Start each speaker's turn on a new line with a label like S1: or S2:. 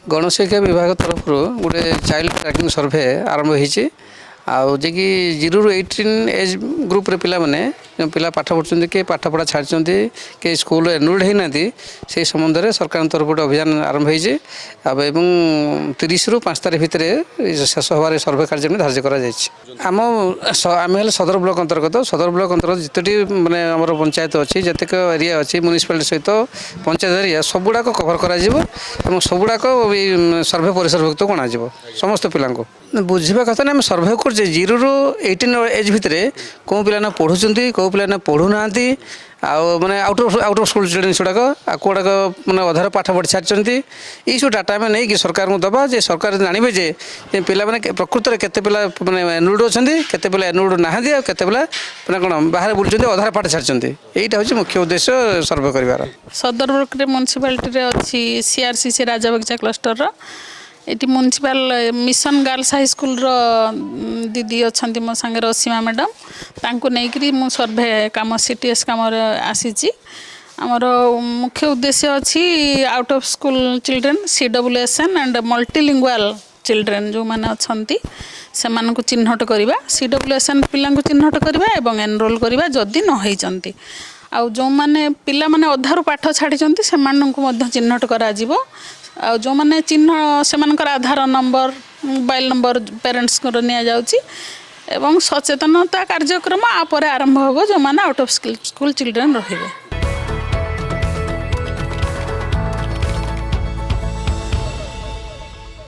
S1: गणशिक्षा विभाग तरफ गोटे चाइल्ड ट्रैकिंग सर्वे आरंभ होती आज कि 0 ରୁ 18 एज ग्रुप रे पिला माने पिला पाठ पढ़ुं कि पाठ पढ़ा छाड़ी कि स्कूल एनरोल्ड होना से संबंध में सरकार तरफ गोटे अभियान आरंभ होती 30 ରୁ 5 तारीख भितर शेष हबार सर्वे कार्य में धार्य करम आम सदर ब्लॉक अंतर्गत जितटी मानने आम पंचायत अच्छी जितक एरिया अच्छी म्यूनिसिपालिटी सहित पंचायत एरिया सबुड़ाक कभर कर सबुड़ाक सर्वे परिसरभुक्त गणा समस्त पिला बुझा कथा ना सर्वे कर 0 ରୁ 18 एज भितर कौ पिला पढ़ुं कौ पिला पढ़ुना माने आउट ऑफ स्कूल स्टूडेंट्स गुड़ाक कौड़ाक मैंने अधार पाठ पढ़ी सारी ये सब डाटा आम नहीं कि सरकार को दबा जे सरकार जानवे जे पिला माने प्रकृत में केते पिला माने एनरोल्ड अच्छा केते पिला एनरोल्ड ना केते पिला माने कौन बाहर बुलूँ अधार पाठ सारी यहीटा हूँ मुख्य उद्देश्य सर्वे कर
S2: सदर ब्लॉक म्यूनिसिपालिटी अच्छी सीआरसीसी राजाबगीचा क्लस्टर ये municipal mission girls high school दीदी अच्छा मो सांगे असीमा मैडम तांको नेकरी मु सर्वे काम सीटीएस काम आसी आमर मुख्य उद्देश्य अच्छी out of school children CWSN and multilingual children जो मैंने अच्छा से चिन्हट करवा CWSN पिला चिन्हट करवा एवं एनरोल करवा जदि न होती आउ जो मैंने पिला माने अधारू पाठ छाड़ी चिन्हट करा जो मैंने चिन्ह से आधार नंबर मोबाइल नंबर पेरेंट्स को एवं सचेतनता कार्यक्रम आपर आरंभ हो जो मैंने आउट ऑफ स्कूल चिल्ड्रेन रहिबे।